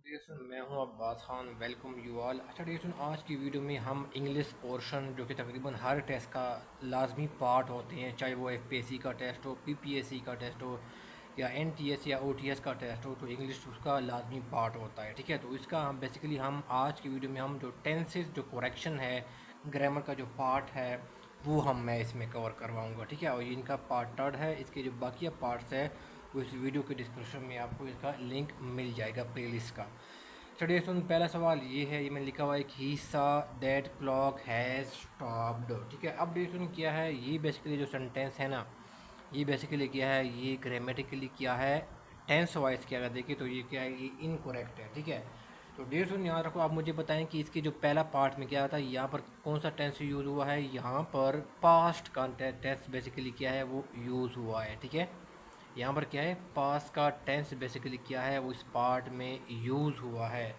Dear मैं हूं Abbas Khan. Welcome you all. अच्छा डियर आज की वीडियो में हम इंग्लिश पोर्शन जो कि तकरीबन हर टेस्ट का लाजमी पार्ट होते हैं, चाहे वो एफपीएससी का टेस्ट हो, पीपीएससी का टेस्ट हो या एनटीएस या ओटीएस का टेस्ट हो, तो इंग्लिश उसका लाजमी पार्ट होता है। ठीक है, तो इसका हम बेसिकली हम आज की वीडियो में हम जो टेंसेस जो करेक्शन है, ग्रामर का जो पार्ट है वो मैं इसमें कवर करवाऊँगा। ठीक है, और ये इनका पार्ट थर्ड है। इसके जो बाकी पार्ट्स है वो इस वीडियो के डिस्क्रिप्शन में आपको इसका लिंक मिल जाएगा प्लेलिस्ट का। चलिए सुन, पहला सवाल ये है, ये मैंने लिखा हुआ है कि ही सा दैट क्लॉक हैज़ स्टॉप्ड। ठीक है, अब देखिए सुन क्या है, ये बेसिकली जो सेंटेंस है ना, ये बेसिकली क्या है, ये ग्रामेटिकली क्या है, टेंस वाइज क्या है, देखिए तो ये क्या है, ये इनकरेक्ट है। ठीक है, तो डेढ़ सुन याद रखो। आप मुझे बताएं कि इसकी जो पहला पार्ट में क्या था, यहाँ पर कौन सा टेंस यूज़ हुआ है, यहाँ पर पास्ट का टेंस बेसिकली क्या है वो यूज़ हुआ है। ठीक है, यहाँ पर क्या है, पास का टेंस बेसिकली क्या है वो इस पार्ट में यूज़ हुआ है।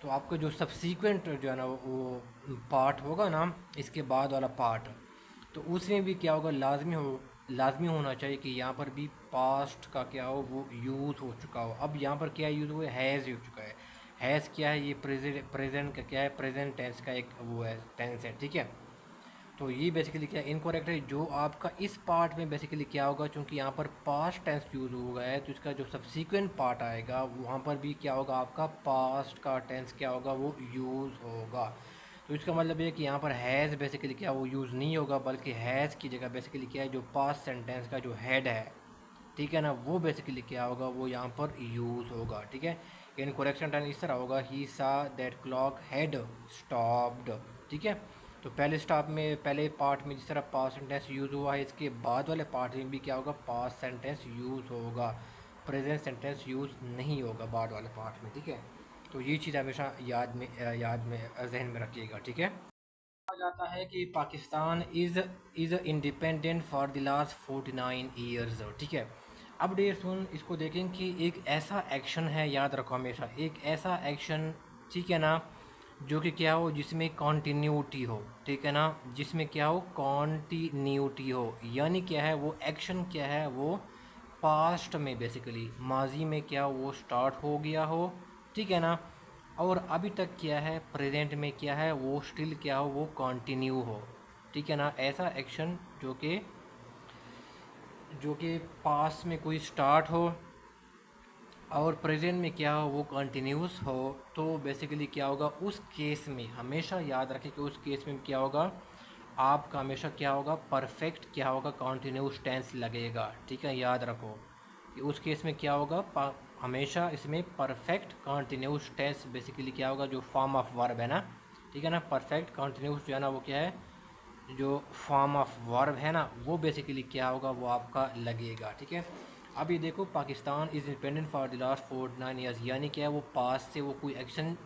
तो आपका जो सब्सीक्वेंट जो है ना वो पार्ट होगा ना, इसके बाद वाला पार्ट, तो उसमें भी क्या होगा, लाजमी होना चाहिए कि यहाँ पर भी पास्ट का क्या हो वो यूज़ हो चुका हो। अब यहाँ पर क्या यूज़ हुआ है, हैज़ हो चुका है। हैज़ क्या है, ये प्रेजेंट का क्या है, प्रेजेंट टेंस का एक वो है, टेंस है। ठीक है, तो ये बेसिकली क्या इनकरेक्ट है। जो आपका इस पार्ट में बेसिकली क्या होगा, चूँकि यहाँ पर पास्ट टेंस यूज़ हो गया है, तो इसका जो सब्सीक्वेंट पार्ट आएगा वहाँ पर भी क्या होगा, आपका पास्ट का टेंस क्या होगा वो यूज़ होगा। तो इसका मतलब ये कि यहाँ पर हैज़ बेसिकली क्या वो यूज़ नहीं होगा, बल्कि हैज़ की जगह बेसिकली क्या है, जो पास्ट सेंटेंस का जो हेड है, ठीक है ना, वो बेसिकली क्या होगा वो यहाँ पर यूज़ होगा। ठीक है, इन करेक्शन टाइम इस तरह होगा, ही सा दैट क्लॉक हैड स्टॉप्ड। ठीक है, तो पहले स्टॉप में, पहले पार्ट में जिस तरह पास्ट सेंटेंस यूज़ हुआ है, इसके बाद वाले पार्ट में भी क्या होगा, पास्ट सेंटेंस यूज़ होगा, प्रेजेंट सेंटेंस यूज़ नहीं होगा बाद वाले पार्ट में। ठीक है, तो ये चीज़ हमेशा याद में जहन में रखिएगा। ठीक है, कहा जाता है कि Pakistan is independent for the last 49 years. ठीक है, अब डेर सुन इसको देखें कि एक ऐसा एक्शन है, याद रखो हमेशा, एक ऐसा एक्शन, ठीक है ना, जो कि क्या हो, जिसमें कॉन्टीन्यूटी हो। ठीक है ना, जिसमें क्या हो, कॉन्टीन्यूटी हो, यानी क्या है वो एक्शन क्या है वो पास्ट में बेसिकली माजी में क्या वो स्टार्ट हो गया हो। ठीक है ना, और अभी तक क्या है प्रेजेंट में क्या है वो स्टिल क्या हो वो कंटिन्यू हो। ठीक है ना, ऐसा एक्शन जो कि पास में कोई स्टार्ट हो और प्रेजेंट में क्या हो वो कंटिन्यूस हो, तो बेसिकली क्या होगा उस केस में, हमेशा याद रखें कि उस केस में क्या होगा, आपका हमेशा क्या होगा, परफेक्ट क्या होगा, कंटिन्यूस टेंस लगेगा। ठीक है, याद रखो कि उस केस में क्या होगा, हमेशा इसमें परफेक्ट कंटिन्यूस टेंस बेसिकली क्या होगा, जो फॉर्म ऑफ वर्ब है ना, ठीक है ना, परफेक्ट कंटिन्यूस जो है ना वो क्या है, जो फॉर्म ऑफ वर्ब है ना वो बेसिकली क्या होगा वो आपका लगेगा। ठीक है, अब ये देखो, Pakistan is independent for the last 49 years, यानी क्या है वो पास से वो कोई एक्शन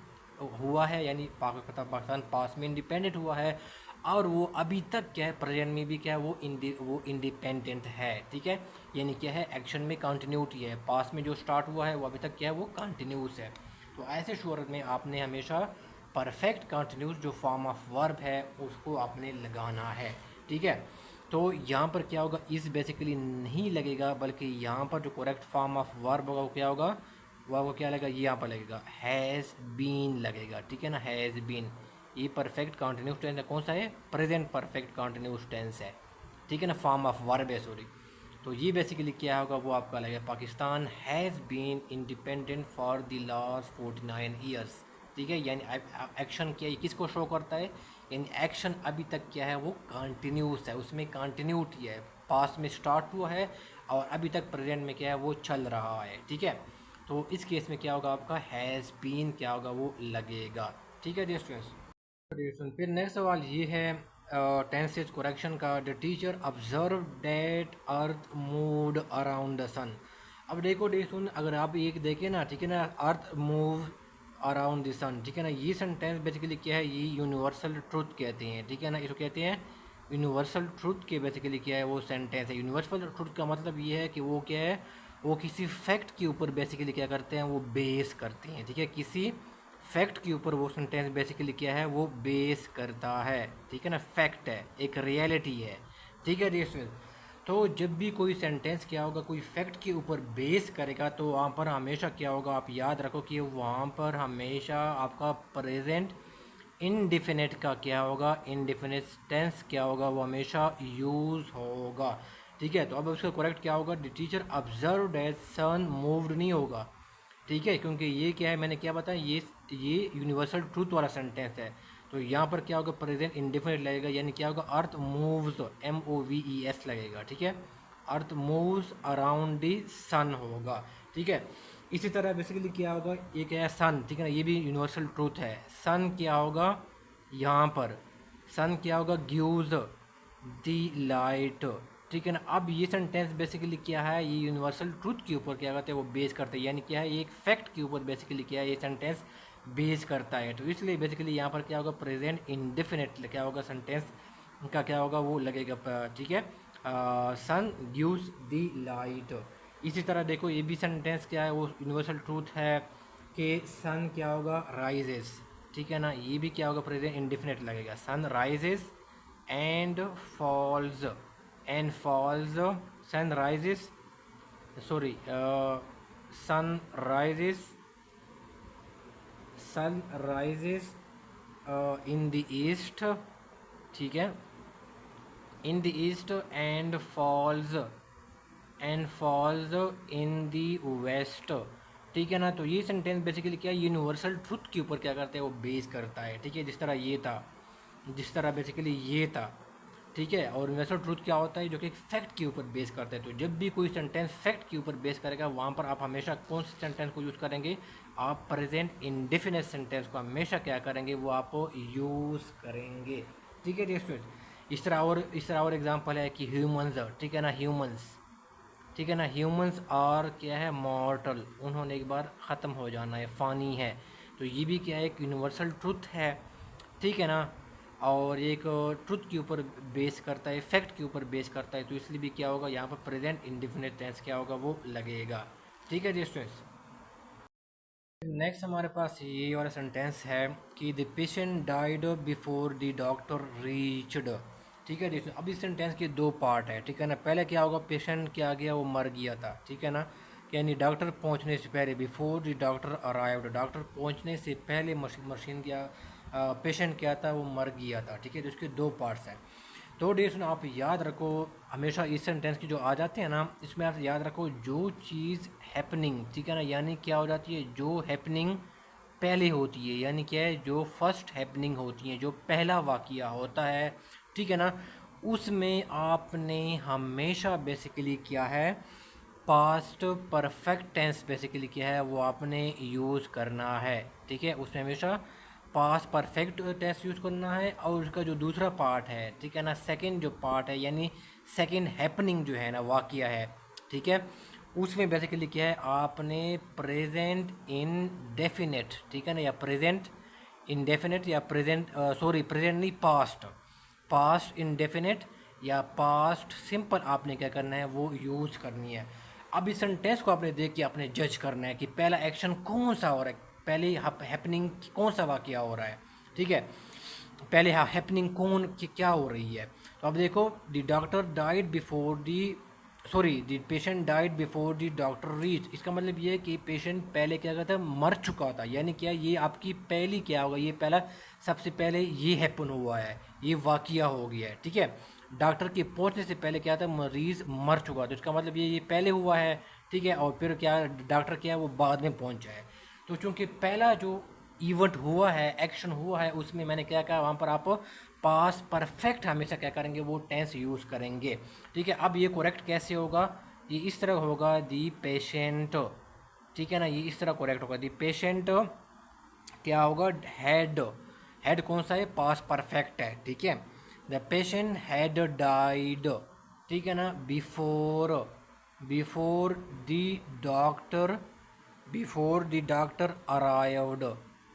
हुआ है, यानी पाकिस्तान पास में इंडिपेंडेंट हुआ है, और वो अभी तक क्या है प्रेजेंट में भी क्या है वो इंडिपेंडेंट है। ठीक है, यानी क्या है एक्शन में कंटिन्यूटी है, पास में जो स्टार्ट हुआ है वो अभी तक क्या है वो कंटिन्यूस है। तो ऐसे सूरत में आपने हमेशा परफेक्ट कंटिन्यूस जो फॉर्म ऑफ वर्ब है उसको आपने लगाना है। ठीक है, तो यहाँ पर क्या होगा, इस बेसिकली नहीं लगेगा, बल्कि यहाँ पर जो करेक्ट फॉर्म ऑफ वर्ब होगा वो क्या होगा, वो क्या लगेगा, यहाँ पर लगेगा हैज़ बीन लगेगा। ठीक है ना, हैज़ बीन, ये परफेक्ट कंटिन्यूस टेंस है, कौन सा है, प्रेजेंट परफेक्ट कंटिन्यूस टेंस है। ठीक है ना, फॉर्म ऑफ वर्ब है, सॉरी। तो ये बेसिकली क्या होगा वो आपका लगेगा, Pakistan has been independent for the last 49 years. ठीक है, यानी एक्शन क्या है, किसको शो करता है, यानी एक्शन अभी तक क्या है वो कंटिन्यूस है, उसमें कंटिन्यूटी है, पास्ट में स्टार्ट हुआ है और अभी तक प्रेजेंट में क्या है वो चल रहा है। ठीक है, तो इस केस में क्या होगा, आपका हैज़ बीन क्या होगा वो लगेगा। ठीक है डियर स्टूडेंट्स, फिर नेक्स्ट सवाल ये है टेंसेज करेक्शन का, the teacher observe that earth moved around the sun. अब देखो सुन, अगर आप एक देखें ना, ठीक है ना, अर्थ मूव अराउंड द सन, ठीक है ना, ये सेंटेंस बेसिकली क्या है, ये यूनिवर्सल ट्रुथ कहते हैं। ठीक है ना, इसको कहते हैं यूनिवर्सल ट्रुथ के बेसिकली क्या है वो सेंटेंस है। यूनिवर्सल ट्रुथ का मतलब ये है कि वो क्या है, वो किसी फैक्ट के ऊपर बेसिकली क्या करते हैं वो बेस करते हैं। ठीक है, किसी फैक्ट के ऊपर वो सेंटेंस बेसिकली क्या है वो बेस करता है। ठीक है ना, फैक्ट है, एक रियलिटी है। ठीक है डियर स्टूडेंट, तो जब भी कोई सेंटेंस क्या होगा, कोई फैक्ट के ऊपर बेस करेगा, तो वहाँ पर हमेशा क्या होगा, आप याद रखो कि वहाँ पर हमेशा आपका प्रेजेंट इनडिफिनिट का क्या होगा, इनडिफिनिट टेंस क्या होगा, वो हमेशा यूज़ होगा। ठीक है, तो अब उसका करेक्ट क्या होगा, the teacher observe as sun moved नहीं होगा। ठीक है, क्योंकि ये क्या है, मैंने क्या बताया, ये यूनिवर्सल ट्रूथ वाला सेंटेंस है। तो यहाँ पर क्या होगा, प्रेजेंट इंडेफिनिट लगेगा, यानी क्या होगा, अर्थ मूव्स, MOVES लगेगा। ठीक है, अर्थ मूव्स अराउंड दी सन होगा। ठीक है, इसी तरह बेसिकली क्या होगा, ये क्या है, सन। ठीक है ना, ये भी यूनिवर्सल ट्रूथ है। सन क्या होगा यहाँ पर, सन क्या होगा, गिव्स दी लाइट। ठीक है ना, अब ये सेंटेंस बेसिकली क्या है, ये यूनिवर्सल ट्रूथ के ऊपर क्या करते हैं, वो बेस करते हैं, यानी क्या है, ये एक फैक्ट के ऊपर बेसिकली क्या है, ये सेंटेंस बेस करता है। तो इसलिए बेसिकली यहाँ पर क्या होगा, प्रेजेंट इंडेफिनिट क्या होगा, सेंटेंस का क्या होगा, वो लगेगा। ठीक है, सन गिव्स दी लाइट। इसी तरह देखो, ये भी सेंटेंस क्या है, वो यूनिवर्सल ट्रूथ है कि सन क्या होगा, राइजेस। ठीक है ना, ये भी क्या होगा, प्रेजेंट इंडेफिनिट लगेगा, sun rises and falls, and falls, sun rises, sorry, sun rises, sun rises in the east. ठीक है, in the east and falls in the west. ठीक है ना, तो ये सेंटेंस बेसिकली क्या है, यूनिवर्सल ट्रूथ के ऊपर क्या करते हैं, वो बेस करता है। ठीक है, जिस तरह ये था, जिस तरह बेसिकली ये था। ठीक है, और यूनिवर्सल ट्रूथ क्या होता है, जो कि एक फैक्ट के ऊपर बेस करता है। तो जब भी कोई सेंटेंस फैक्ट के ऊपर बेस करेगा, वहाँ पर आप हमेशा कौन से सेंटेंस को यूज़ करेंगे, आप प्रेजेंट इंडेफिनिट सेंटेंस को हमेशा क्या करेंगे, वो आप यूज़ करेंगे। ठीक है स्टूडेंट, इस तरह और एग्जांपल है कि ह्यूमंस। ठीक है ना, ह्यूमंस, ठीक है ना, ह्यूमंस आर क्या है, मॉर्टल, उन्होंने एक बार ख़त्म हो जाना है, फ़ानी है। तो ये भी क्या है, एक यूनिवर्सल ट्रुथ है। ठीक है ना, और एक ट्रुथ के ऊपर बेस करता है, फैक्ट के ऊपर बेस करता है। तो इसलिए भी क्या होगा, यहाँ पर प्रेजेंट इंडेफिनिट टेंस क्या होगा, वो लगेगा। ठीक है जी स्टूडेंट्स, नेक्स्ट हमारे पास ये वाला सेंटेंस है कि the patient died before the doctor reached. ठीक है, देखिए अब इस सेंटेंस के दो पार्ट है। ठीक है ना, पहले क्या होगा, पेशेंट क्या गया, वो मर गया था। ठीक है ना, यानी डॉक्टर पहुंचने से पहले, before the doctor arrived, doctor पहुंचने से पहले मशीन क्या, पेशेंट क्या था, वो मर गया था। ठीक है, तो इसके दो पार्ट्स हैं। तो डियर आप याद रखो, हमेशा इस सेंटेंस की जो आ जाते हैं ना, इसमें आप याद रखो, जो चीज़ हैपनिंग, ठीक है ना, यानी क्या हो जाती है, जो हैपनिंग पहले होती है, यानी क्या है, जो फर्स्ट हैपनिंग होती है, जो पहला वाक़या होता है। ठीक है ना, उसमें आपने हमेशा बेसिकली क्या है, पास्ट परफेक्ट टेंस बेसिकली क्या है, वो आपने यूज़ करना है। ठीक है, उसमें हमेशा पास्ट परफेक्ट टेंस यूज़ करना है। और उसका जो दूसरा पार्ट है, ठीक है ना, सेकंड जो पार्ट है, यानी सेकंड हैपनिंग जो है ना, वाक़या है। ठीक है, उसमें बेसिकली क्या है, आपने प्रेजेंट इनडेफिनिट, ठीक है ना, या प्रेजेंट इनडेफिनिट, या प्रेजेंट सॉरी प्रेजेंट नहीं, पास्ट, पास्ट इनडेफिनिट या पास्ट सिंपल आपने क्या करना है, वो यूज़ करनी है। अब इस सेंटेंस को आपने देख के आपने जज करना है कि पहला एक्शन कौन सा हो रहा है, पहले हैपनिंग कौन सा वाक़या हो रहा है। ठीक है, पहले हैपनिंग कौन की क्या हो रही है। तो अब देखो, the doctor died before the, sorry the patient died before the doctor reach. इसका मतलब ये है कि पेशेंट पहले क्या कहता है, मर चुका था। यानी क्या, ये आपकी पहली क्या होगा, ये पहला सबसे पहले ये हैपन हुआ है, ये वाक़या हो गया है। ठीक है, डॉक्टर के पहुंचने से पहले क्या था, मरीज़ मर चुका। तो इसका मतलब ये पहले हुआ है। ठीक है, और फिर क्या, डॉक्टर क्या है, वो बाद में पहुंचा है। तो चूंकि पहला जो इवेंट हुआ है, एक्शन हुआ है, उसमें मैंने क्या कहा, वहाँ पर आप पास परफेक्ट हमेशा क्या करेंगे, वो टेंस यूज़ करेंगे। ठीक है, अब ये करेक्ट कैसे होगा, ये इस तरह होगा, दी पेशेंट। ठीक है ना, ये इस तरह करेक्ट होगा, दी पेशेंट क्या होगा, हैड, हैड कौन सा है, पास परफेक्ट है। ठीक है, द पेशेंट हैड डाइड। ठीक है ना, before, before the doctor, before the doctor arrived.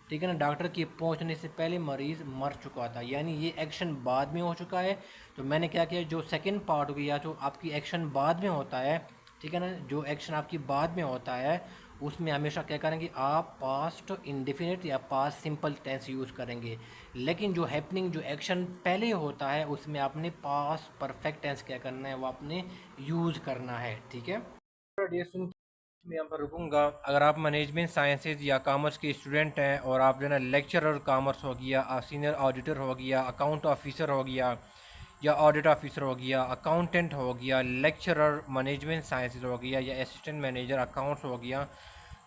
ठीक है ना, डॉक्टर के पहुंचने से पहले मरीज़ मर चुका था, यानी ये एक्शन बाद में हो चुका है। तो मैंने क्या किया, जो सेकंड पार्ट हो गया, जो आपकी एक्शन बाद में होता है, ठीक है ना, जो एक्शन आपकी बाद में होता है, उसमें हमेशा क्या करेंगे, आप पास्ट इंडेफिनिट या पास्ट सिंपल टेंस यूज़ करेंगे। लेकिन जो हैपनिंग, जो एक्शन पहले होता है, उसमें आपने पास्ट परफेक्ट टेंस क्या करना है, वो आपने यूज़ करना है। ठीक है, मैं यहाँ पर रुकूंगा। अगर आप मैनेजमेंट साइंसेज या कॉमर्स के स्टूडेंट हैं और आप जो है ना लेक्चरर कॉमर्स हो गया, सीनियर ऑडिटर हो गया, अकाउंट ऑफिसर हो गया या ऑडिट ऑफिसर हो गया, अकाउंटेंट हो गया, लेक्चरर मैनेजमेंट साइंसेज हो गया या असिस्टेंट मैनेजर अकाउंट्स हो गया,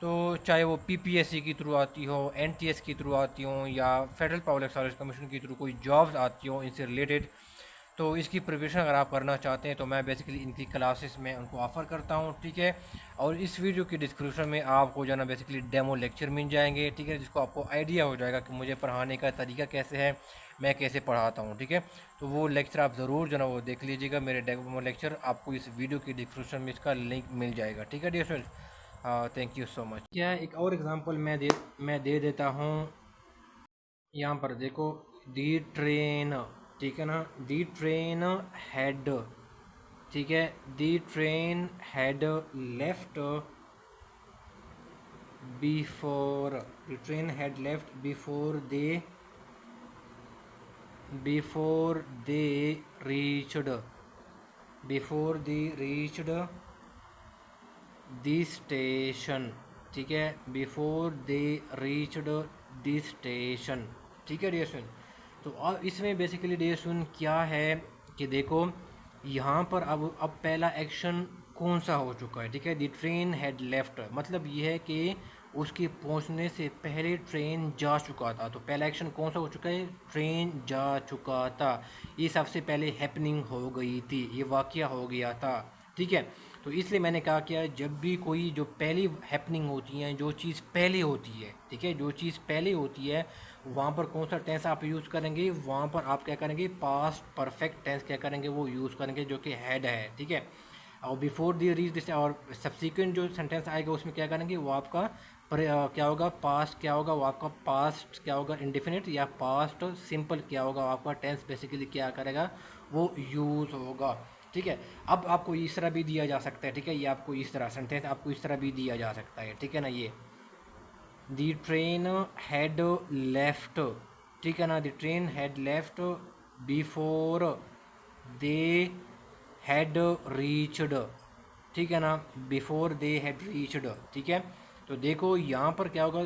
तो चाहे वो पीपीएससी के थ्रू आती हो, एनटीएस के थ्रू आती हो या फेडरल पब्लिक सर्विस कमीशन के थ्रू कोई जॉब्स आती हो इनसे रिलेटेड, तो इसकी प्रिपरेशन अगर आप करना चाहते हैं तो मैं बेसिकली इनकी क्लासेस में उनको ऑफ़र करता हूँ। ठीक है, और इस वीडियो की डिस्क्रिप्शन में आपको जो है ना बेसिकली डेमो लेक्चर मिल जाएंगे। ठीक है, जिसको आपको आइडिया हो जाएगा कि मुझे पढ़ाने का तरीका कैसे है, मैं कैसे पढ़ाता हूँ। ठीक है, तो वो लेक्चर आप ज़रूर जो ना वो देख लीजिएगा। मेरे डेमो लेक्चर आपको इस वीडियो की डिस्क्रिप्शन में इसका लिंक मिल जाएगा। ठीक है dear students, thank you so much. क्या एक और एग्ज़ाम्पल मैं दे देता हूँ। यहाँ पर देखो, दी ट्रेन, ठीक है ना, दी ट्रेन हैड, ठीक है, the train had left before, the train had left before they reached, before they reached the station. ठीक है, before they reached the station. ठीक है डियर स्टूडेंट, तो अब इसमें बेसिकली डियर स्टूडेंट क्या है कि देखो यहाँ पर अब पहला एक्शन कौन सा हो चुका है। ठीक है, द ट्रेन हैड लेफ्ट, मतलब ये है कि उसके पहुंचने से पहले ट्रेन जा चुका था। तो पहला एक्शन कौन सा हो चुका है, ट्रेन जा चुका था। ये सबसे पहले हैपनिंग हो गई थी, ये वाक़या हो गया था। ठीक है, तो इसलिए मैंने कहा कि जब भी कोई जो पहली हैपनिंग होती है, जो चीज़ पहले होती है, ठीक है, जो चीज़ पहले होती है, वहाँ पर कौन सा टेंस आप यूज़ करेंगे, वहाँ पर आप क्या करेंगे, पास्ट परफेक्ट टेंस क्या करेंगे, वो यूज़ करेंगे, जो कि हैड है। ठीक है, और बिफोर दी रीच दिस, और सब्सिक्वेंट जो सेंटेंस आएगा उसमें क्या करेंगे, वो आपका क्या होगा, पास्ट क्या होगा, वो आपका पास्ट क्या होगा, इंडेफिनिट या पास्ट सिंपल क्या होगा, आपका टेंस बेसिकली क्या करेगा, वो यूज़ होगा। ठीक है, अब आपको इस तरह भी दिया जा सकता है। ठीक है, ये आपको इस तरह सेंटेंस आपको इस तरह भी दिया जा सकता है। ठीक है ना, ये द ट्रेन हैड लेफ्ट, ठीक है ना, the train had left before they had reached, ठीक है ना, बिफोर दे हैड रीच्ड। ठीक है, तो देखो यहाँ पर क्या होगा,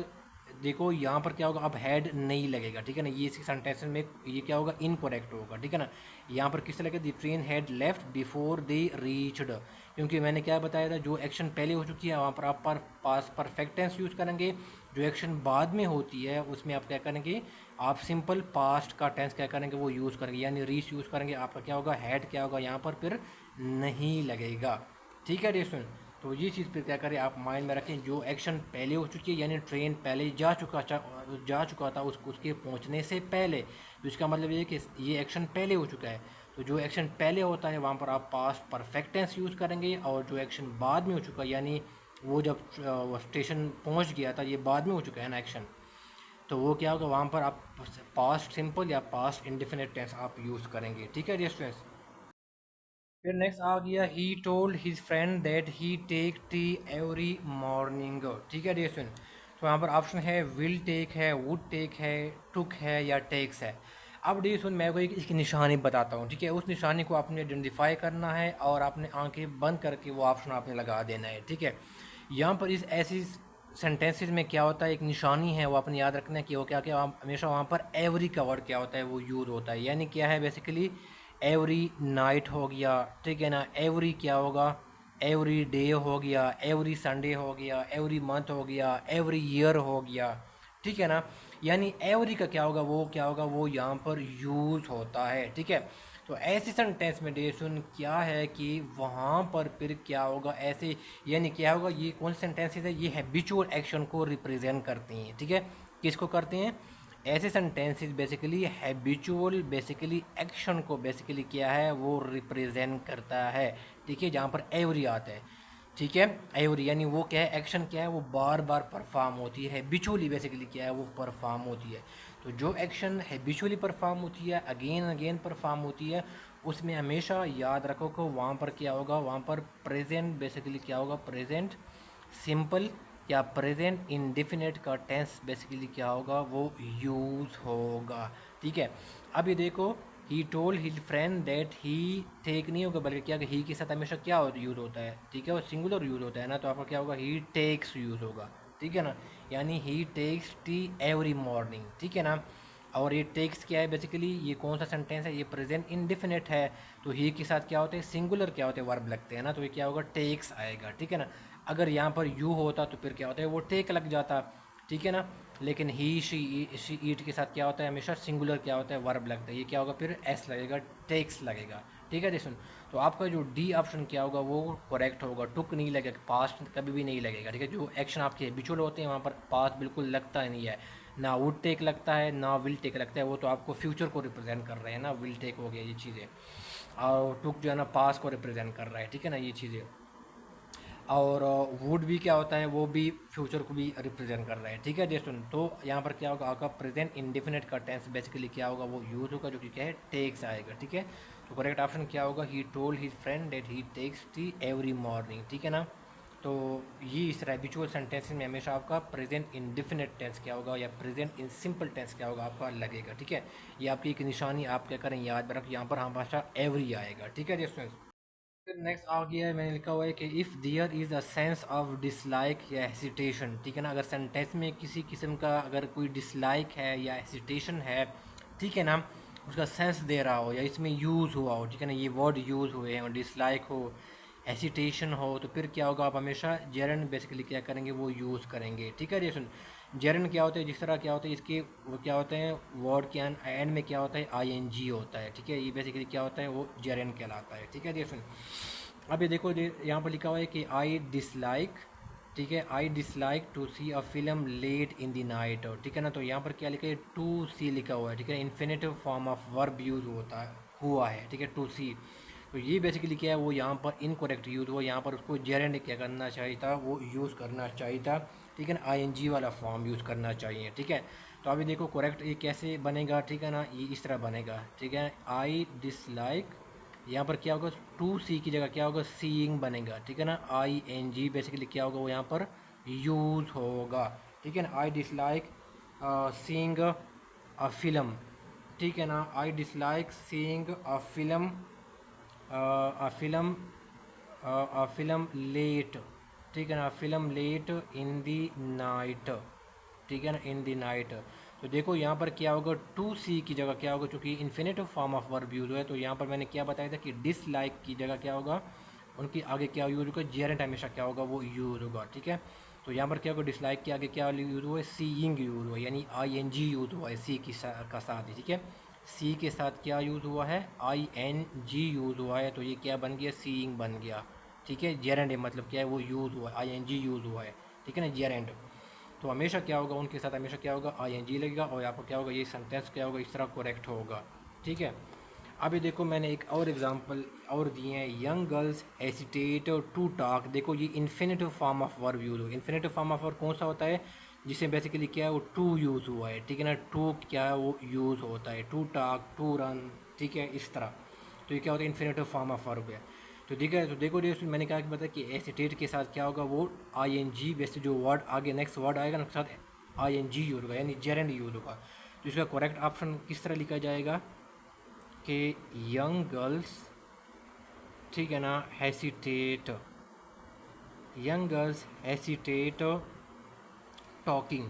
देखो यहाँ पर क्या होगा, अब हैड नहीं लगेगा। ठीक है ना, ये इसी सेंटेंस में ये क्या होगा, इनकरेक्ट होगा। ठीक है ना, यहाँ पर किस लगेगा, the train had left before they reached, क्योंकि मैंने क्या बताया था, जो एक्शन पहले हो चुकी है वहाँ पर आप पास परफेक्ट टेंस यूज़ करेंगे। जो एक्शन बाद में होती है उसमें आप क्या करेंगे, आप सिंपल पास्ट का टेंस क्या करेंगे, वो यूज़ करेंगे, यानी रीच यूज़ करेंगे। आपका क्या होगा, हैड क्या होगा, यहाँ पर फिर नहीं लगेगा। ठीक है डियर स्टूडेंट, तो ये चीज़ फिर क्या करें, आप माइंड में रखें, जो एक्शन पहले हो चुकी है, यानी ट्रेन पहले जा चुका था उसके पहुंचने से पहले, तो इसका मतलब ये है कि ये एक्शन पहले हो चुका है। तो जो एक्शन पहले होता है वहाँ पर आप पास्ट परफेक्ट टेंस यूज़ करेंगे, और जो एक्शन बाद में हो चुका है, यानी वो जब स्टेशन पहुँच गया था, ये बाद में हो चुका है ना एक्शन, तो वो क्या होगा, वहाँ पर आप पास्ट सिंपल या पास्ट इंडेफिनिट टेंस आप यूज़ करेंगे। ठीक है डियर स्टूडेंट्स, फिर नेक्स्ट आ गया, he told his friend that he take tea every morning. ठीक है डियर स्टूडेंट, तो यहाँ पर ऑप्शन है विल टेक है, वुड टेक है, टुक है या टेक्स है। अब डियर स्टूडेंट मैं कोई इसकी निशानी बताता हूँ। ठीक है, उस निशानी को आपने आइडेंटिफाई करना है और आपने आंखें बंद करके वो ऑप्शन आपने लगा देना है। ठीक है, यहाँ पर इस ऐसी सेंटेंसेस में क्या होता है, एक निशानी है, वो आपने याद रखना है कि वो क्या क्या हमेशा वहाँ पर एवरी का वर्ड क्या होता है, वो यूज़ होता है। यानी क्या है, बेसिकली एवरी नाइट हो गया, ठीक है ना, एवरी क्या होगा, एवरी डे हो गया, एवरी संडे हो गया, एवरी मंथ हो गया, एवरी ईयर हो गया। ठीक है ना, यानी एवरी का क्या होगा, वो क्या होगा, वो यहाँ पर यूज़ होता है। ठीक है, तो ऐसे सेंटेंस में डेशन क्या है कि वहाँ पर फिर क्या होगा, ऐसे यानी क्या होगा, ये कौन से सेंटेंसेस है, ये हैबिचुअल एक्शन को रिप्रेजेंट करती हैं। ठीक है, किसको करते हैं, ऐसे sentences basically habitual basically action को बेसिकली क्या है, वो रिप्रेजेंट करता है। ठीक है, जहाँ पर एवरी आता है। ठीक है, एवरी यानी वो क्या है, एक्शन क्या है, वो बार बार परफॉर्म होती है। हैबिचुअली बेसिकली क्या है, वो परफॉर्म होती है। तो जो एक्शन हैबिचुअली परफॉर्म होती है, अगेन अगेन परफॉर्म होती है, उसमें हमेशा याद रखो कि वहाँ पर क्या होगा, वहाँ पर प्रेजेंट बेसिकली क्या होगा, प्रेजेंट सिंपल क्या प्रेजेंट इंडेफिनिट का टेंस बेसिकली क्या होगा, वो यूज़ होगा। ठीक है, अब ये देखो, he told his friend that he, take नहीं होगा बल्कि क्या, ही के साथ हमेशा क्या यूज़ होता है, ठीक है, वो सिंगुलर यूज़ होता है ना, तो आपका क्या होगा, ही टेक्स यूज़ होगा। ठीक है ना, यानी ही टेक्स टी एवरी मॉर्निंग। ठीक है ना, और ये टेक्स क्या है बेसिकली, ये कौन सा सेंटेंस है, ये प्रेजेंट इंडेफिनिट है, तो ही के साथ क्या होते हैं, सिंगुलर क्या होते हैं, वर्ब लगते हैं ना, तो ये क्या होगा, टेक्स आएगा। ठीक है ना, अगर यहाँ पर यू होता तो फिर क्या होता है, वो टेक लग जाता। ठीक है ना, लेकिन ही शी ईट के साथ क्या होता है, हमेशा सिंगुलर क्या होता है, वर्ब लगता है, ये क्या होगा, फिर एस लगेगा, टेक्स लगेगा। ठीक है जी सुन, तो आपका जो डी ऑप्शन क्या होगा, वो करेक्ट होगा। टुक नहीं लगेगा, पास्ट कभी भी नहीं लगेगा। ठीक है, जो एक्शन आपके हैबिचुअल होते हैं वहाँ पर पास्ट बिल्कुल लगता ही नहीं है, ना वुड टेक लगता है ना विल टेक लगता है, वो तो आपको फ्यूचर को रिप्रेजेंट कर रहे हैं ना, विल टेक हो गया ये चीज़ें, और टुक जो है ना पास्ट को रिप्रेजेंट कर रहा है। ठीक है ना, ये चीज़ें, और वुड भी क्या होता है, वो भी फ्यूचर को भी रिप्रेजेंट कर रहा है। ठीक है जैसे, तो यहाँ पर क्या होगा, आपका प्रेजेंट इंडेफिनिट का टेंस बेसिकली क्या होगा, वो यूज़ होगा, जो कि क्या है, टेक्स आएगा। ठीक है, तो करेक्ट ऑप्शन क्या होगा, he told his friend that he takes tea every morning. ठीक है ना, तो ये इस तरह हैबिचुअल सेंटेंस में हमेशा आपका प्रेजेंट इंडेफिनिट टेंस क्या होगा, या प्रेजेंट इन सिंपल टेंस क्या होगा, आपका लगेगा। ठीक है, ये आपकी एक निशानी आप क्या करें, याद रखें, यहाँ पर हमेशा एवरी आएगा। ठीक है जैसे, फिर नेक्स्ट आ गया है, मैंने लिखा हुआ है कि if their is a sense of dislike या हेसिटेशन। ठीक है ना, अगर सेंटेंस में किसी किस्म का अगर कोई डिसलाइक है या हेसिटेशन है, ठीक है ना, उसका सेंस दे रहा हो या इसमें यूज़ हुआ हो, ठीक है ना, ये वर्ड यूज़ हुए हैं, और डिसलाइक हो, हेसिटेशन हो, तो फिर क्या होगा, आप हमेशा जेरन बेसिकली क्या करेंगे, वो यूज़ करेंगे। ठीक है, ये सुन, जेरन क्या होता है, जिस तरह क्या होता है इसके, वो क्या होते हैं, वर्ड के एंड में क्या होता है, आईएनजी होता है। ठीक है, ये बेसिकली क्या होता है, वो जेरन कहलाता है। ठीक है, ये सुन, अब ये देखो, यहाँ पर लिखा हुआ है कि आई डिसलाइक, ठीक है, I dislike to see a film late in the night. और ठीक है ना, तो यहाँ पर क्या लिखा है, टू सी लिखा हुआ है। ठीक है, infinitive form of verb use होता है, हुआ है। ठीक है, टू सी, तो ये बेसिकली क्या है, वो यहाँ पर इनकरेक्ट यूज़ हुआ, यहाँ पर उसको जेरेंड क्या करना चाहिए था, वो यूज़ करना चाहिए था। ठीक है ना, आईएनजी वाला फॉर्म यूज़ करना चाहिए। ठीक है, तो अभी देखो करेक्ट ये कैसे बनेगा। ठीक है ना, ये इस तरह बनेगा। ठीक है, आई डिसलाइक, यहाँ पर क्या होगा, टू सी की जगह क्या होगा, सीइंग बनेगा। ठीक है ना, आई एन जी बेसिकली क्या होगा, वो यहाँ पर यूज़ होगा। ठीक है ना, I dislike seeing a film. ठीक है ना, I dislike seeing a film, a film, a film late. ठीक है ना, film late in the night. ठीक है ना, इन दी नाइट, तो देखो यहाँ पर क्या होगा, टू सी की जगह क्या होगा, चूँकि infinitive form of verb use हुआ है, तो यहाँ पर मैंने क्या बताया था कि डिसलाइक की जगह क्या होगा, उनकी आगे क्या यूज होगा, जेरेंट हमेशा क्या होगा, वो यूज होगा। ठीक है, तो यहाँ पर क्या होगा, डिसलाइक के आगे क्या यूज हुआ है, सीइंग यूज हुआ है, यानी आई एन जी यूज हुआ है सी का साथ ही। ठीक है, सी के साथ क्या यूज़ हुआ है, आई एन जी यूज़ हुआ है, तो ये क्या बन गया, सीइंग बन गया। ठीक है, जेरेंट मतलब क्या है, वो यूज़ हुआ है, आई एन जी यूज़ हुआ है। ठीक है ना, जेरेंट, तो हमेशा क्या होगा, उनके साथ हमेशा क्या होगा, आई एन जी लगेगा, और यहाँ पर क्या होगा, ये सेंटेंस क्या होगा, इस तरह करेक्ट होगा। ठीक है, अभी देखो मैंने एक और एग्जांपल और दिए हैं, young girls hesitate to talk. देखो ये infinitive form of verb use हो, इन्फिनेटिव फॉर्म ऑफ वर्ब कौन सा होता है, जिसमें बेसिकली क्या है, वो टू यूज़ हुआ है। ठीक है ना, टू क्या है, वो यूज़ होता है, टू टॉक, टू रन। ठीक है, इस तरह, तो ये क्या होता है, इन्फिनेटिव फॉर्म ऑफ वर्ब है। तो ठीक है, तो देखो मैंने कहा कि पता कि हेसिटेट के साथ क्या होगा, वो आई एन जी वैसे जो वर्ड आगे नेक्स्ट वर्ड आएगा ना, उसके साथ आई एन जी यूज़ होगा, यानी जेरेंड यूज़ होगा। तो इसका करेक्ट ऑप्शन किस तरह लिखा जाएगा कि यंग गर्ल्स, ठीक है ना, hesitate, young girls hesitate talking.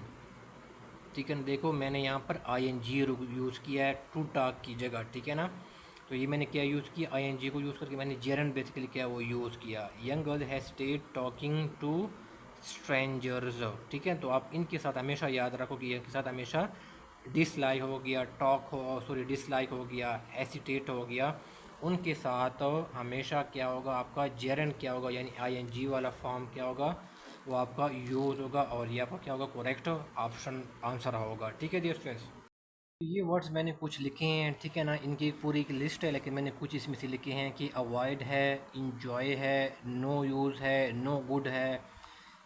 ठीक है ना, देखो मैंने यहाँ पर आई एन जी यूज़ किया है टू टॉक की जगह। ठीक है ना, तो ये मैंने क्या यूज़ किया, आई एन जी को यूज़ करके मैंने जेरन बेसिकली क्या वो यूज़ किया, young girl hesitate talking to strangers. ठीक है, तो आप इनके साथ हमेशा याद रखो कि इनके साथ हमेशा डिसलाइक हो गया, टॉक हो, सॉरी डिसलाइक हो गया, हेसिटेट हो गया, उनके साथ हमेशा क्या होगा, आपका जेरन क्या होगा, यानी आई एन जी वाला फॉर्म क्या होगा, वो आपका यूज़ होगा, और ये आपका क्या होगा, करेक्ट ऑप्शन आंसर होगा। ठीक है डियर स्टूडेंट्स, ये वर्ड्स मैंने कुछ लिखे हैं। ठीक है ना, इनकी एक पूरी एक लिस्ट है, लेकिन मैंने कुछ इसमें से लिखे हैं कि अवॉइड है, इंजॉय है, नो यूज़ है, नो गुड है,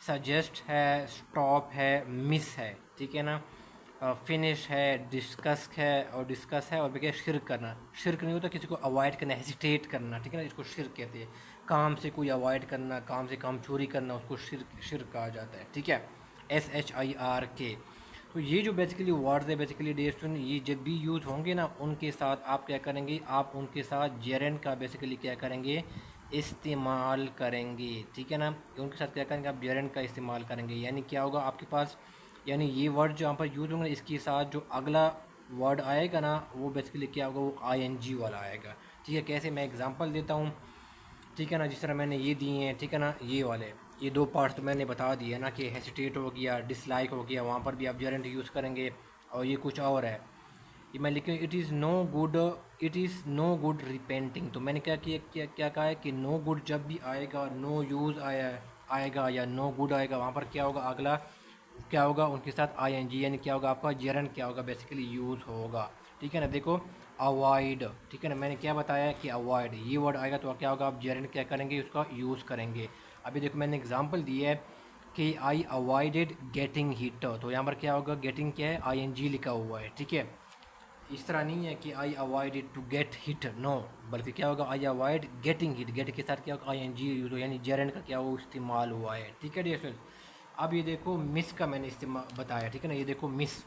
सजेस्ट है, स्टॉप है, मिस है। ठीक है ना, फिनिश है, डिस्कस है, और डिस्कस है, और बगैर शिरक करना, शिरक नहीं होता, किसी को अवॉइड करना, हेसिटेट करना। ठीक है ना, इसको शिरक कहते हैं। काम से कोई अवॉइड करना, काम से काम चोरी करना, उसको शिर्क शिर्क कहा जाता है, ठीक है, SHIRK। तो ये जो बेसिकली वर्ड्स है बेसिकली डे स्टूडेंट, ये जब भी यूज़ होंगे ना उनके साथ आप क्या करेंगे, आप उनके साथ जेरेंट का बेसिकली क्या करेंगे, इस्तेमाल करेंगे, ठीक है ना। उनके साथ क्या करेंगे, आप जेरेंट का इस्तेमाल करेंगे। यानी क्या होगा आपके पास, यानी ये वर्ड जो यहाँ पर यूज़ होंगे इसके साथ जो अगला वर्ड आएगा ना वो बेसिकली क्या होगा, वो ING वाला आएगा, ठीक है। कैसे, मैं एग्जांपल देता हूँ, ठीक है ना। जिस तरह मैंने ये दिए हैं, ठीक है ना, ये वाले ये दो पार्ट्स तो मैंने बता दिए ना कि हेसिटेट हो गया, डिसलाइक हो गया, वहाँ पर भी आप जेरेंट यूज़ करेंगे। और ये कुछ और है, ये मैं लिखे it is no good, it is no good repenting. तो मैंने क्या किया, क्या कहा है कि नो गुड जब भी आएगा, नो यूज़ आएगा या नो गुड आएगा, वहाँ पर क्या होगा, अगला क्या होगा उनके साथ ING, यानी क्या होगा आपका जेरेंट क्या होगा बेसिकली यूज़ होगा, ठीक है ना। देखो अवॉइड, ठीक है ना, मैंने क्या बताया कि अवॉइड ये वर्ड आएगा तो क्या होगा, आप जेरेंट क्या करेंगे, उसका यूज़ करेंगे। अभी देखो मैंने एग्जांपल दी है कि आई अवॉइडेड गेटिंग हिट, तो यहाँ पर क्या होगा, गेटिंग क्या है, ING लिखा हुआ है, ठीक है। इस तरह नहीं है कि I avoided to get hit, no, बल्कि क्या होगा, I avoid getting hit, get के साथ क्या होगा, ING यूज़ हो, यानी जेरेंट का क्या वो इस्तेमाल हुआ है, ठीक है डियर स्टूडेंट्स। अब ये देखो मिस का मैंने इस्तेमाल बताया, ठीक है ना, ये देखो मिस,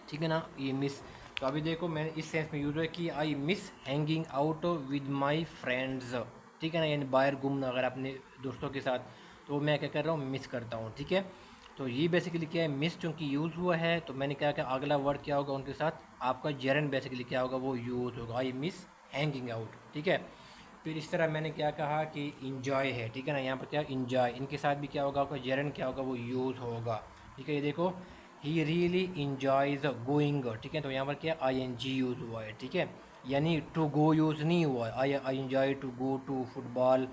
ठीक है ना, ये मिस। तो अभी देखो मैंने इस सेंस में यूज़ है कि I miss hanging out with my friends, ठीक है ना, यानी बाहर घूमना अगर अपने दोस्तों के साथ, तो मैं क्या कर रहा हूँ, मिस करता हूँ, ठीक है। तो ये बेसिकली क्या है, मिस चूँकि यूज़ हुआ है तो मैंने क्या किया, अगला वर्ड क्या होगा उनके साथ, आपका जेरन बेसिकली क्या होगा, वो यूज़ होगा, आई मिस हैंगिंग आउट, ठीक है। फिर इस तरह मैंने क्या कहा कि इंजॉय है, ठीक है ना, यहाँ पर क्या इंजॉय, इनके साथ भी क्या होगा, आपका जेरन क्या होगा, वो यूज़ होगा, ठीक है। ये देखो ही रियली इंजॉयज़ गोइंग, ठीक है, तो यहाँ पर क्या ING यूज़ हुआ है, ठीक है, यानी टू गो यूज़ नहीं हुआ है, I enjoy to go to football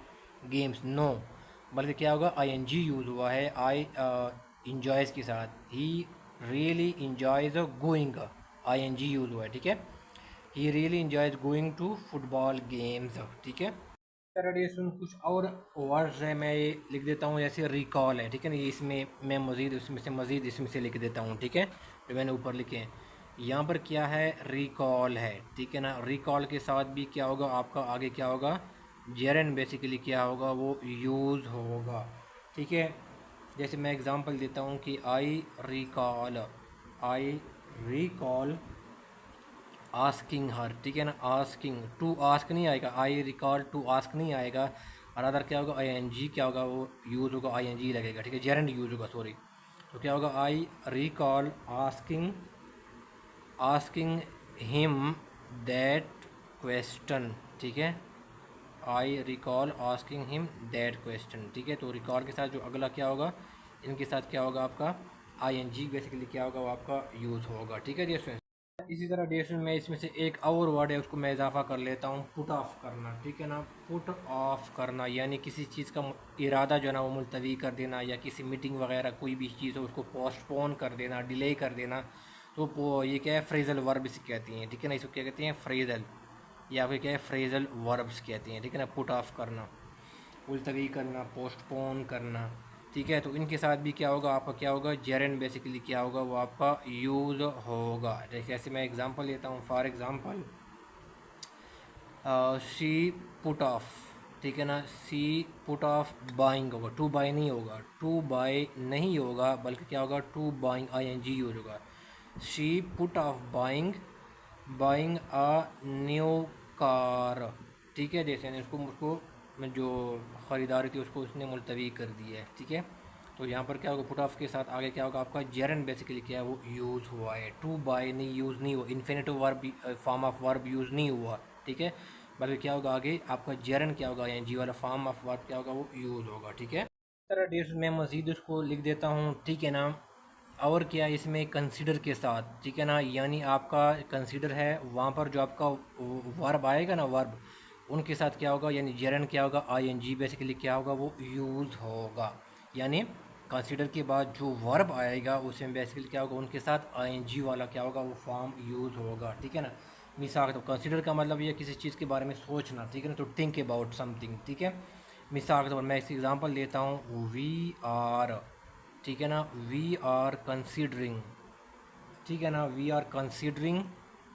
games, no, बल्कि क्या होगा, ING यूज़ हुआ है आई इंजॉयज़ के साथ, he really enjoys going, ING use हुआ है, ठीक है, he really enjoys going to football games, ठीक है। ट्रेडिशन कुछ और वर्ड्स है, मैं ये लिख देता हूँ, जैसे रिकॉल है, ठीक है ना, ये इसमें मैं मज़ीद इसमें से लिख देता हूँ, ठीक है, जो मैंने ऊपर लिखे हैं। यहाँ पर क्या है, रिकॉल है, ठीक है ना, रिकॉल के साथ भी क्या होगा आपका, आगे क्या होगा, जेरन बेसिकली क्या होगा, वो यूज़ होगा, ठीक है। जैसे मैं एग्ज़ाम्पल देता हूँ कि आई रिकॉल आस्किंग हर, ठीक है ना, आस्किंग टू आस्क नहीं आएगा, आई रिकॉल टू आस्क नहीं आएगा, और अदर क्या होगा, ING क्या होगा, वो यूज़ होगा, ING लगेगा, ठीक है, जेरेंट यूज़ होगा, सॉरी। तो क्या होगा, I recall asking asking him that question, ठीक है, I recall asking him that question, ठीक है। तो रिकॉल के साथ जो अगला क्या होगा, इनके साथ क्या होगा आपका, ING बेसिकली क्या होगा, वो आपका यूज़ होगा, ठीक है डियर स्टूडेंट्स। इसी तरह डियर में इसमें से एक और वर्ड है उसको मैं इजाफा कर लेता हूँ, पुट ऑफ करना, ठीक है ना, पुट ऑफ करना, यानी किसी चीज़ का इरादा जो है ना वो मुलतवी कर देना, या किसी मीटिंग वगैरह कोई भी चीज़ हो उसको पोस्टपोन कर देना, डिले कर देना। तो ये क्या है, फ्रेजल वर्ब से कहती हैं, ठीक है ना, इसको क्या कहते हैं, फ्रेजल, या फिर क्या है, फ्रेजल वर्ब्स कहती हैं, ठीक है ना, पुट ऑफ करना, मुलतवी करना, पोस्टपोन करना, ठीक है। तो इनके साथ भी क्या होगा आपका, क्या होगा, जेरन बेसिकली क्या होगा, वो आपका यूज़ होगा। जैसे मैं एग्जांपल लेता हूँ, for example she put off, ठीक है ना, सी पुट ऑफ बाइंग होगा, टू बाई नहीं होगा, टू बाई नहीं होगा, बल्कि क्या होगा, टू बाइंग ING यूज होगा। She put off buying buying a new car, ठीक है, जैसे उसको उसको जो ख़रीदारी थी उसको उसने मुलतवी कर दी है, ठीक है। तो यहाँ पर क्या होगा, पुट ऑफ के साथ आगे क्या होगा आपका, जेरन बेसिकली क्या है, वो यूज़ हुआ है, टू बाय नहीं यूज़ नहीं हुआ, infinitive verb form of verb use नहीं हुआ, ठीक है, बल्कि क्या होगा आगे आपका जेरन क्या होगा, यानी जी वाला फॉर्म ऑफ वर्ब क्या होगा, वो यूज़ होगा, ठीक है। इस तरह डेट्स मैं मज़ीद उसको लिख देता हूँ, ठीक है ना। और क्या इसमें कंसीडर के साथ, ठीक है ना, यानी आपका कंसीडर है, वहाँ पर जो आपका वर्ब आएगा ना, वर्ब उनके साथ क्या होगा, यानी जेरन क्या होगा, ING बेसिकली क्या होगा, वो यूज़ होगा, यानी कंसीडर के बाद जो वर्ब आएगा उसमें बेसिकली क्या होगा, उनके साथ ING वाला क्या होगा, वो फॉर्म यूज़ होगा, ठीक है ना। मिसाल, तो कंसीडर का मतलब ये किसी चीज़ के बारे में सोचना, ठीक है ना, तो थिंक अबाउट समथिंग, ठीक है। मिसाल के तौर पर मैं इस एग्जांपल लेता हूँ, वी आर, ठीक है ना, वी आर कंसीडरिंग, ठीक है ना, वी आर कंसीडरिंग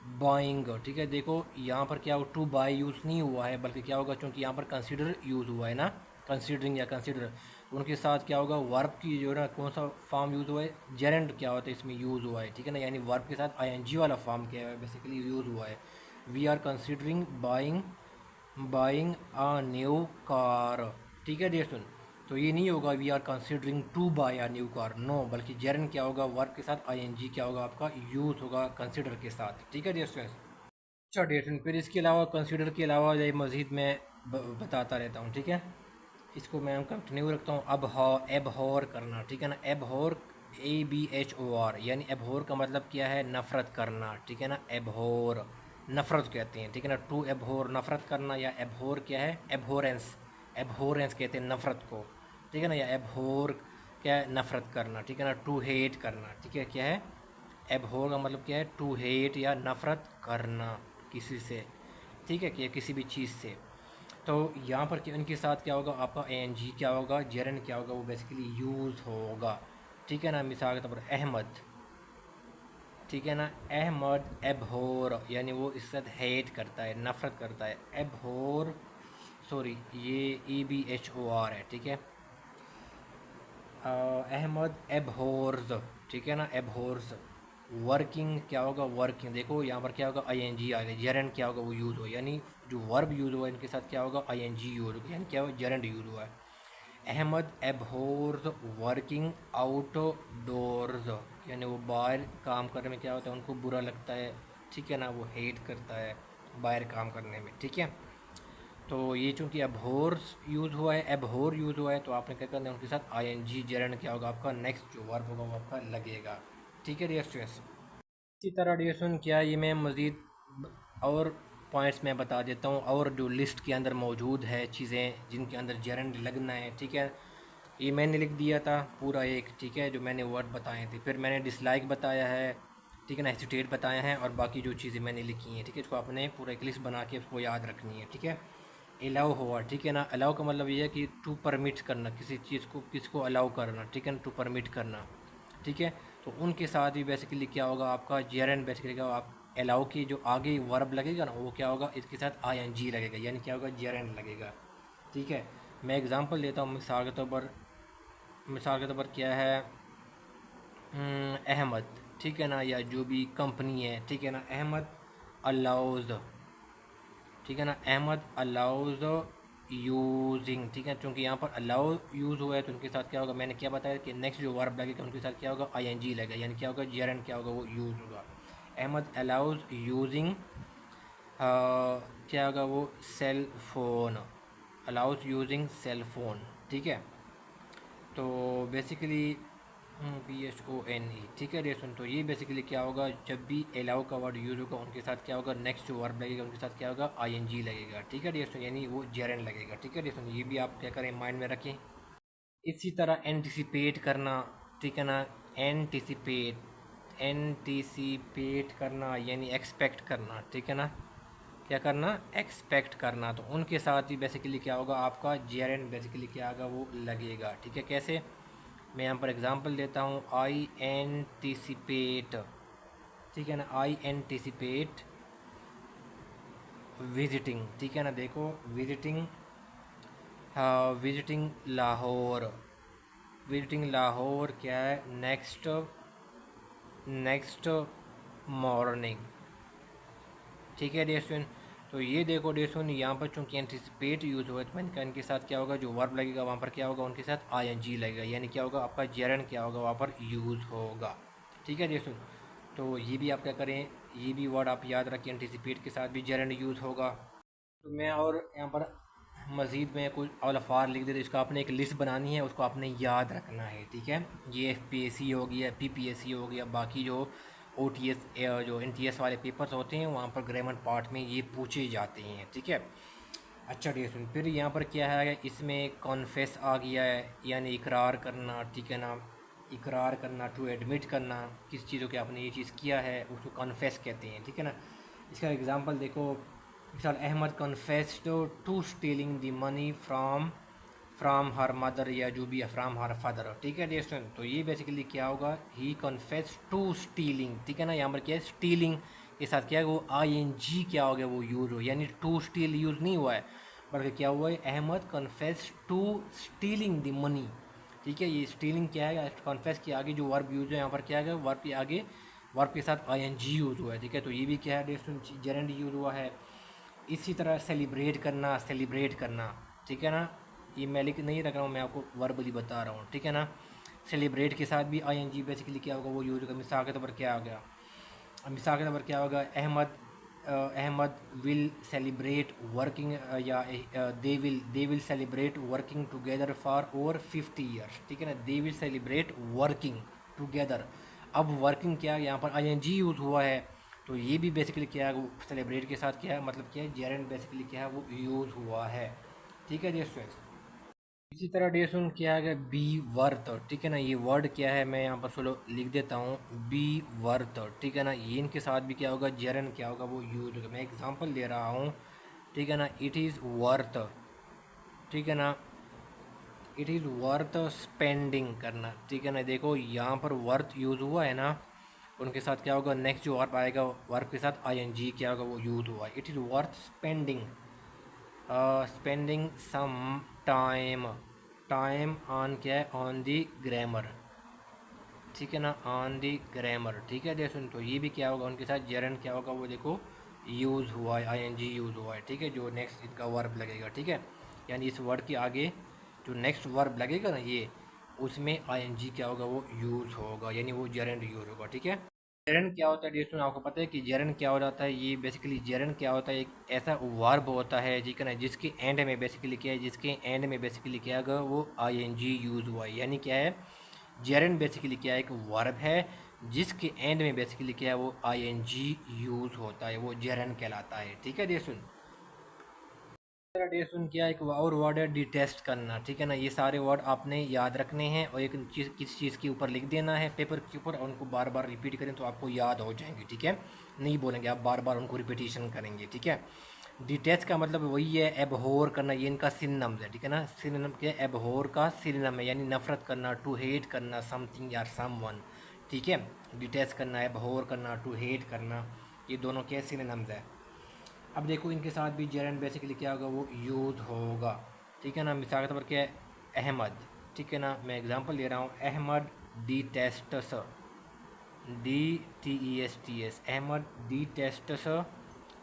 बाइंग, ठीक है। देखो यहाँ पर क्या हो, टू बाय यूज़ नहीं हुआ है, बल्कि क्या होगा, क्योंकि यहाँ पर कंसिडर यूज़ हुआ है ना, कंसिडरिंग या कंसिडर, उनके साथ क्या होगा, वर्ब की जो है ना कौन सा फॉर्म यूज़ हुआ है, जेरेंड क्या होता है इसमें यूज़ हुआ है, ठीक है ना, यानी वर्ब के साथ आईएनजी वाला फॉर्म क्या है बेसिकली यूज़ हुआ है। We are considering buying, buying a new car, ठीक है डियर स्टूडेंट। तो ये नहीं होगा we are considering to buy a new car, no, बल्कि जेरन क्या होगा, वर्ब के साथ आईएनजी क्या होगा आपका यूज़ होगा कंसिडर के साथ, ठीक है डियर स्टूडेंट्स। अच्छा डियर स्टूडेंट, फिर इसके अलावा कंसिडर के अलावा ये मज़ीद मैं बताता रहता हूँ, ठीक है। इसको मैं कंटिन्यू रखता हूँ। अब एबहॉर करना, ठीक है ना, एबहॉर, ABHOR, यानी एबहॉर का मतलब क्या है, नफ़रत करना, ठीक है ना, एबहॉर नफ़रत कहते हैं, ठीक है ना, टू एबहॉर नफ़रत करना, या एबहॉर क्या है, एबहॉरेंस, एबहॉरेंस कहते हैं नफ़रत को, ठीक है ना, या एबहॉर क्या है, नफ़रत करना, ठीक है ना, टू हेट करना, ठीक है, क्या है, एबहॉर का मतलब क्या है, टू हेट या नफ़रत करना किसी से, ठीक है, कि किसी भी चीज़ से। तो यहाँ पर इनके साथ क्या होगा आपका, ANG क्या होगा, जेरन क्या होगा, वो बेसिकली यूज़ होगा, ठीक है ना। मिसाल के तौर पर अहमद, ठीक है ना, अहमद एबहोर, यानी वो इसके साथ हेट करता है, नफ़रत करता है, एबहोर, सॉरी ये EBHOR है, ठीक है। अहमद एबहोर्स, ठीक है ना, एबहोर्स। वर्किंग क्या होगा, वर्किंग, देखो यहाँ पर क्या होगा, ING आ गया, जेरेंट क्या होगा वो यूज़ हुआ, यानी जो वर्ब यूज़ हुआ है इनके साथ क्या होगा, ING यूज़ होगा, यानी क्या होगा, जेरेंट यूज़ हुआ है। अहमद एबहोर्स वर्किंग आउटडोर्स, यानी वो बाहर काम करने में क्या होता है, उनको बुरा लगता है, ठीक है ना, वो हेट करता है बाहर काम करने में, ठीक है। तो ये चूँकि एबहोर्स यूज़ हुआ है, एबहोर यूज़ हुआ है, तो आपने क्या करना है, उनके साथ ING जेरेंड क्या होगा आपका, नेक्स्ट जो वर्ब होगा वो आपका लगेगा, ठीक है डियर स्टूडेंट्स। इसी तरह डियर स्टूडेंट क्या ये मैं मज़ीद और पॉइंट्स मैं बता देता हूँ, और जो लिस्ट के अंदर मौजूद है चीज़ें जिनके अंदर जेरेंड लगना है, ठीक है। ये मैंने लिख दिया था पूरा एक, ठीक है, जो मैंने वर्ड बताए थे, फिर मैंने डिसलाइक बताया है, ठीक है ना, हेसिटेट बताया है, और बाकी जो चीज़ें मैंने लिखी हैं, ठीक है, इसको आपने पूरा एक लिस्ट बना के उसको याद रखनी है, ठीक है। अलाउ हुआ, ठीक है ना, अलाउ का मतलब ये है कि टू परमिट करना, किसी चीज़ को किसको अलाउ करना, ठीक है ना, टू परमिट करना, ठीक है। तो उनके साथ भी बेसिकली क्या होगा आपका, जेरन बेसिकली क्या होगा, आप अलाउ की जो आगे वर्ब लगेगा ना वो क्या होगा, इसके साथ ING लगेगा, यानी क्या होगा, जेरन लगेगा, ठीक है। मैं एग्जांपल देता हूँ, मिसाल के तौर पर, मिसाल के तौर पर क्या है, अहमद, ठीक है ना, या जो भी कंपनी है, ठीक है ना, अहमद अलाउज, ठीक है ना, अहमद अलाउज यूजिंग, ठीक है, क्योंकि यहाँ पर अलाउ यूज़ हुआ है तो उनके साथ क्या होगा, मैंने क्या बताया कि नेक्स्ट जो वर्ब लगेगा उनके साथ क्या होगा, ING लगेगा, यानी क्या होगा, जेरन क्या होगा वो यूज़ होगा। अहमद अलाउज यूजिंग क्या होगा वो, cell phone, allows using cell phone, ठीक है। तो बेसिकली PHONE, ठीक है रेसन। तो ये बेसिकली क्या होगा, जब भी अलाउ का वर्ड यूज़ होगा उनके साथ क्या होगा, नेक्स्ट जो वर्ब लगेगा उनके साथ क्या होगा, ING लगेगा, ठीक है रेसन, यानी वो जेरन लगेगा, ठीक है रेसन। ये भी आप क्या करें, माइंड में रखें। इसी तरह एंटिसिपेट करना, ठीक है ना, एंटिसिपेट करना यानी एक्सपेक्ट करना, ठीक है ना, क्या करना, एक्सपेक्ट करना, तो उनके साथ ही बेसिकली क्या होगा आपका, जेरन बेसिकली क्या होगा वो लगेगा, ठीक है। कैसे, मैं यहाँ पर एग्जांपल देता हूँ, आई एंटिसिपेट, ठीक है ना, आई एंटिसिपेट विजिटिंग, ठीक है ना, देखो विजिटिंग, हाँ विजिटिंग लाहौर, विजिटिंग लाहौर क्या है, नेक्स्ट, नेक्स्ट मॉर्निंग, ठीक है डियर स्टूडेंट। तो ये देखो डियर स्टूडेंट, यहाँ पर चूंकि एंटिसिपेट यूज़ हुआ है तो मैंने इनके साथ क्या होगा, जो वर्ब लगेगा वहाँ पर क्या होगा, उनके साथ ING लगेगा, यानी क्या होगा आपका, जेरन क्या होगा वहाँ पर यूज़ होगा, ठीक है डियर स्टूडेंट। तो ये भी आप क्या करें, ये भी वर्ड आप याद रखें, एंटिसिपेट के साथ भी जेरन यूज़ होगा। तो मैं और यहाँ पर मज़ीद में कुछ और अल्फाज लिख देते, इसका आपने एक लिस्ट बनानी है, उसको आपने याद रखना है, ठीक है। ये FPSC हो गया, PPSC हो गया, बाकी जो OTS जो NTS वाले पेपर्स होते हैं वहाँ पर ग्रामर पार्ट में ये पूछे जाते हैं, ठीक है। अच्छा डियर स्टूडेंट, फिर यहाँ पर क्या है, इसमें कॉन्फेस आ गया है, यानी इकरार करना, ठीक है ना, इकरार करना, टू एडमिट करना, किस चीज़ों के आपने ये चीज़ किया है उसको कॉन्फेस कहते हैं, ठीक है ना। इसका एग्जांपल देखो, मिसाल Ahmed confessed to stealing the money from her mother, या जो भी है फ्राम हर फादर, ठीक है डियर स्टूडेंट। तो ये बेसिकली क्या होगा, ही कन्फेस टू स्टीलिंग, ठीक है ना, यहाँ पर क्या है, स्टीलिंग के साथ क्या है वो आईएनजी क्या हो गया वो यूज़ हो, यानी टू स्टील यूज़ नहीं हुआ है, बल्कि क्या हुआ है, Ahmed confess to stealing the money. ठीक है, ये स्टीलिंग क्या है, कन्फेस के आगे जो वर्ब यूज़ है यहाँ पर क्या है, वर्ब के आगे वर्ब के साथ आईएनजी यूज़ हुआ है। ठीक है, तो ये भी क्या है, जेरेंड यूज़ हुआ है। इसी तरह सेलिब्रेट करना, सेलिब्रेट करना, ठीक है ना, ये मैं लिख नहीं रख रहा हूँ, मैं आपको वर्बली बता रहा हूँ। ठीक है ना, सेलिब्रेट के साथ भी आईएनजी बेसिकली क्या होगा वो यूज़ होगा। मिसाल के तौर पर क्या आ गया, मिसाल के तौर पर क्या होगा, अहमद विल सेलिब्रेट वर्किंग, या they will celebrate working together for over 50 years. ठीक है ना, they will celebrate working together. अब वर्किंग क्या है, यहाँ पर आईएनजी यूज़ हुआ है, तो ये भी बेसिकली क्या है वो सेलिब्रेट के साथ क्या है, मतलब क्या है, जेरेंड बेसिकली क्या है वो यूज़ हुआ है। ठीक है डियर स्टूडेंट्स, इसी तरह डियर स्टूडेंट क्या है बी वर्थ। ठीक है ना, ये वर्ड क्या है मैं यहाँ पर चलो लिख देता हूँ, बी वर्थ। ठीक है ना, ये इनके साथ भी क्या होगा, जेरन क्या होगा वो यूज होगा। मैं एग्जांपल दे रहा हूँ, ठीक है ना, इट इज़ वर्थ। ठीक है ना, इट इज़ वर्थ स्पेंडिंग करना। ठीक है ना, देखो यहाँ पर वर्थ यूज़ हुआ है ना, उनके साथ क्या होगा, नेक्स्ट जो वर्ब आएगा वर्ब के साथ आईएनजी क्या होगा वो यूज़ हुआ है। It is worth spending, spending some time, time on क्या है, ऑन दी ग्रामर। ठीक है ना, ऑन दी ग्रामर। ठीक है देखो, तो ये भी क्या होगा उनके साथ जेरन क्या होगा वो देखो यूज़ हुआ है, आईएनजी यूज़ हुआ है। ठीक है, जो नेक्स्ट इनका वर्ब लगेगा। ठीक है, यानी इस वर्ड के आगे जो नेक्स्ट वर्ब लगेगा ना ये, उसमें आईएनजी क्या होगा वो यूज़ होगा, यानी वो जेरन यूज़ होगा। ठीक है, जेरन क्या होता है दोस्तों, आपको पता है कि जेरन क्या हो जाता है, ये बेसिकली जेरन क्या होता है, एक ऐसा वर्ब होता है ठीक है ना, जिसके एंड में बेसिकली क्या है, जिसके एंड में बेसिकली क्या होगा वो आईएनजी यूज़ हुआ है। यानी क्या है, जेरन बेसिकली क्या है, एक वर्ब है जिसके एंड में बेसिकली क्या है वो आईएनजी यूज़ होता है, वो जेरन कहलाता है। ठीक है दोस्तों, डेसन क्या एक और वर्ड है डिटेस्ट करना। ठीक है ना, ये सारे वर्ड आपने याद रखने हैं और एक चीज़ किस चीज़ के ऊपर लिख देना है पेपर के ऊपर, और उनको बार बार रिपीट करें तो आपको याद हो जाएंगे। ठीक है, नहीं बोलेंगे आप, बार बार उनको रिपीटिशन करेंगे। ठीक है, डिटेस्ट का मतलब वही है एबहोर करना, ये इनका सिनोनिम्स है। ठीक है ना, सिनोनिम क्या है, एबहोर का सिनोनिम है, यानी नफरत करना, टू हेट करना समथिंग या समवन। ठीक है, डिटेस्ट करना, एबहोर करना, टू हेट करना, ये दोनों क्या सिनोनिम्स है। अब देखो इनके साथ भी जेरन बेसिकली क्या होगा वो यूज़ होगा। ठीक है ना, मिसाल के तौर पर क्या है, अहमद। ठीक है ना, मैं एग्जांपल दे रहा हूँ, Ahmad detests, D T E S T S, Ahmad detests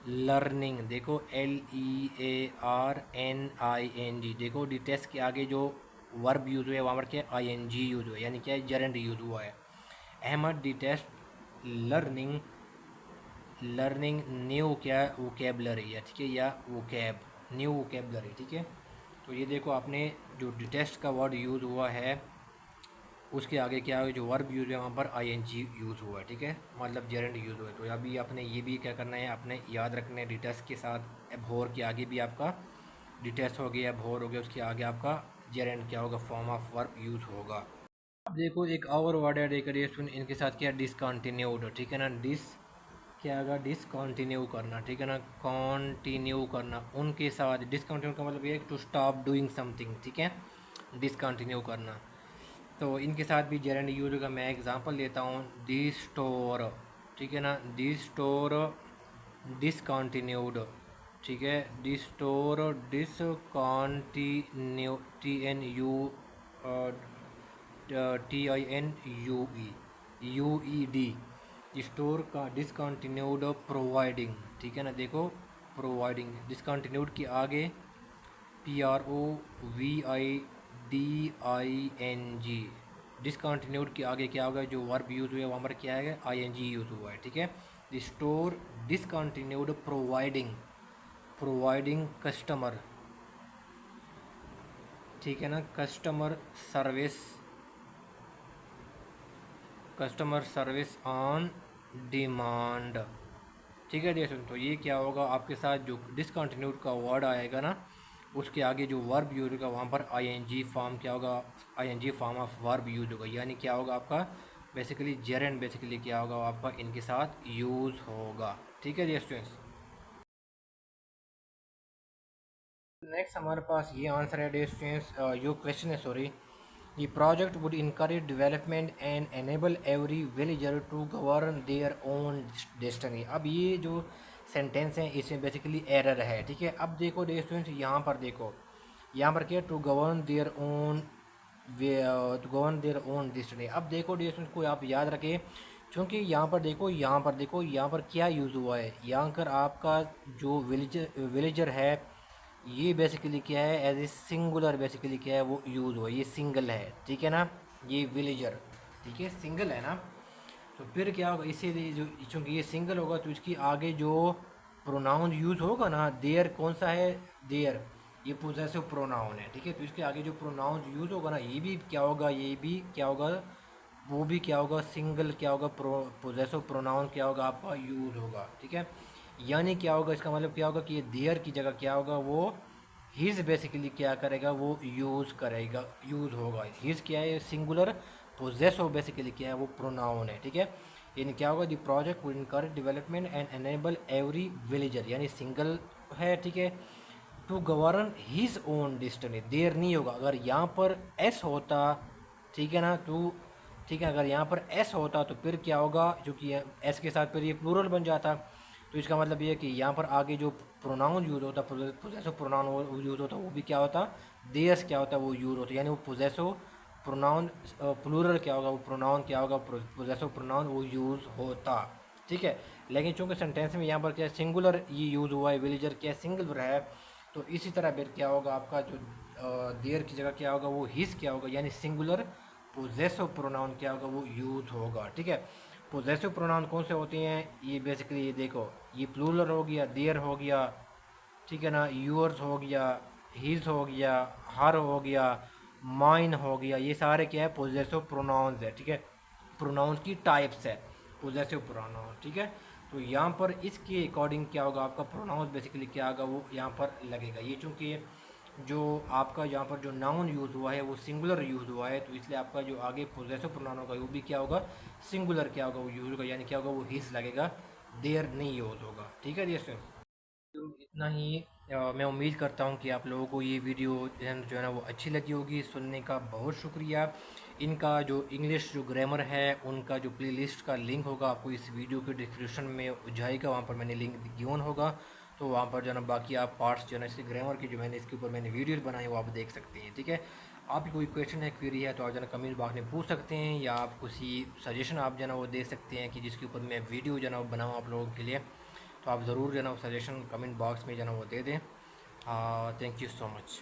learning. देखो LEARNING, देखो डी टेस्ट के आगे जो वर्ब यूज़ हुआ है वहाँ पर क्या ING यूज़ हुआ है, यानी क्या है जेरेंट यूज़ हुआ है। Ahmed detest learning, learning new क्या वोकेबलरी है। ठीक है, या वोकेब, न्यू वोकेबलरी। ठीक है, तो ये देखो आपने जो डिटेस्ट का वर्ड यूज़ हुआ है उसके आगे क्या है, जो वर्ब यूज़ है वहाँ पर आईएनजी यूज़ हुआ है। ठीक है, मतलब जेरेंट यूज़ हुआ है। तो अभी आपने ये भी क्या करना है, आपने याद रखना है डिटेस्ट के साथ एबहोर के आगे भी आपका डिटेस्ट हो गया, एबहोर हो गया, उसके आगे आपका जेरेंट क्या होगा, फॉर्म ऑफ वर्ब यूज़ होगा। अब देखो एक और वर्ड है, देखिए सुन, इनके साथ क्या डिसकंटिन्यूड। ठीक है ना, क्या होगा, डिसकंटिन्यू करना। ठीक है ना, कंटिन्यू करना, उनके साथ डिसकंटिन्यू का मतलब ये है टू स्टॉप डूइंग समथिंग। ठीक है, डिसकंटिन्यू करना, तो इनके साथ भी जेरेंट यूज का मैं एग्जांपल लेता हूँ, दी स्टोर। ठीक है ना, दी स्टोर डिसकंटिन्यूड। ठीक है, दी स्टोर डिसकंटिन्यू, TINUEUED, स्टोर का डिसकंटिन्यूड प्रोवाइडिंग। ठीक है ना, देखो प्रोवाइडिंग, डिसकंटिन्यूड के आगे PROVIDING, डिसकंटिन्यूड के आगे क्या होगा, जो वर्ब यूज़ हुआ है वहाँ पर क्या है ING यूज़ हुआ है। ठीक है, store discontinued providing, providing customer. ठीक है ना, customer service, customer service on demand. ठीक है देखो, तो ये क्या होगा आपके साथ, जो डिसकंटिन्यूड का वर्ड आएगा ना उसके आगे जो वर्ब यूज होगा वहाँ पर आईएनजी फॉर्म क्या होगा, ING form of verb use होगा, यानी क्या होगा आपका बेसिकली जेरेंट बेसिकली क्या होगा आपका इनके साथ यूज़ होगा। ठीक है जी स्टूडेंट्स, नेक्स्ट हमारे पास ये आंसर है डे स्टूडेंट्स, जो क्वेश्चन है sorry, The project would encourage development and enable every villager to govern their own destiny. अब ये जो सेंटेंस है इसमें बेसिकली एरर है, ठीक है। अब देखो डियर स्टूडेंट्स, यहाँ पर देखो, यहाँ पर क्या, to govern their own, to govern their own district. अब देखो डियर स्टूडेंट्स को आप याद रखें, क्योंकि यहाँ पर देखो, यहाँ पर देखो, यहाँ पर क्या यूज़ हुआ है, यहाँ पर आपका जो विलेजर है ये बेसिकली क्या है, एज ए सिंगुलर बेसिकली क्या है वो यूज़ हुआ, ये सिंगल है, ठीक है ना, ये विलेजर, ठीक है, सिंगल है ना। तो फिर क्या होगा, इसीलिए जो, चूँकि ये सिंगल होगा तो इसकी आगे जो प्रोनाउन यूज़ होगा ना, देयर कौन सा है, देयर, ये पोजेसिव प्रोनाउन है, ठीक है। तो इसके आगे जो प्रोनाउन यूज़ होगा ना, ये भी क्या होगा, ये भी क्या होगा, वो भी क्या होगा, सिंगल क्या होगा, पोजेसिव प्रोनाउन क्या होगा आपका यूज़ होगा, ठीक है। यानी क्या होगा, इसका मतलब क्या होगा कि ये देयर की जगह क्या होगा, वो हिज बेसिकली क्या करेगा, वो यूज़ करेगा, यूज़ होगा। हिज क्या है, सिंगुलर, पोजेसिव बेसिकली क्या है, वो प्रोनाउन है, ठीक है। यानी क्या होगा, the project will encourage development and enable every villager, यानी सिंगल है, ठीक है, to govern his own destiny. देर नहीं होगा, अगर यहाँ पर एस होता, ठीक है ना, तो ठीक है, अगर यहाँ पर एस होता तो फिर क्या होगा, क्योंकि एस के साथ फिर ये प्लूरल बन जाता। तो इसका मतलब ये है कि यहाँ पर आगे जो प्रोनाउन यूज़ होता, पोजेसिव प्रोनाउन यूज़ होता, वो भी क्या होता, देयर्स क्या होता है वो यूज़ होता, यानी वो पोजेसिव प्रोनाउन, प्लूरल क्या होगा, वो प्रोनाउन क्या होगा, पोजेसिव प्रोनाउन वो यूज़ होता, ठीक है। लेकिन चूंकि सेंटेंस में यहाँ पर क्या सिंगुलर ये यूज़ हुआ है, विलेजर क्या सिंगुलर है, तो इसी तरह फिर क्या होगा आपका जो देयर की जगह क्या होगा, वो हिज क्या होगा, यानी सिंगुलर पोजेसिव प्रोनाउन क्या होगा, वो यूज़ होगा, ठीक है। पोजेसिव प्रोनाउन कौन से होते हैं, ये बेसिकली ये देखो, ये प्लूरल हो गया, देयर हो गया, ठीक है ना, यूअर्स हो गया, हिज हो गया, हर हो गया, माइन हो गया, ये सारे क्या है, पोजेसिव प्रोनाउंस है, ठीक है। प्रोनाउंस की टाइप्स है पोजेसिव प्रोनाउन, ठीक है। तो यहाँ पर इसके अकॉर्डिंग क्या होगा आपका प्रोनाउंस बेसिकली क्या होगा, वो यहाँ पर लगेगा। ये चूँकि जो आपका यहाँ पर जो नाउन यूज़ हुआ है वो सिंगुलर यूज़ हुआ है, तो इसलिए आपका जो आगे पोजेसिव प्रोनाउन होगा वो भी क्या होगा, सिंगुलर क्या होगा, वो यूज़ होगा, यानी क्या होगा, वो हिज लगेगा, देयर नहीं यूज़ होगा, ठीक है। ये तो इतना ही। मैं उम्मीद करता हूँ कि आप लोगों को ये वीडियो जो है ना वो अच्छी लगी होगी। सुनने का बहुत शुक्रिया। इनका जो इंग्लिश जो ग्रामर है उनका जो प्लेलिस्ट का लिंक होगा आपको इस वीडियो के डिस्क्रिप्शन में जाएगा, वहाँ पर मैंने लिंक गिवन होगा, तो वहाँ पर जो है ना बाकी आप पार्ट्स जो है ना इसके ग्रामर की जो मैंने इसके ऊपर मैंने वीडियो बनाई वो आप देख सकते हैं, ठीक है। आपकी कोई क्वेश्चन है, क्वेरी है, तो आप जो है ना कमेंट बॉक्स में पूछ सकते हैं, या आप किसी सजेशन आप जो है ना वो दे सकते हैं कि जिसके ऊपर मैं वीडियो जो है ना वो बनाऊँ आप लोगों के लिए। तो आप ज़रूर जो है ना सजेशन कमेंट बॉक्स में जो है ना वो दे दें। Thank you so much.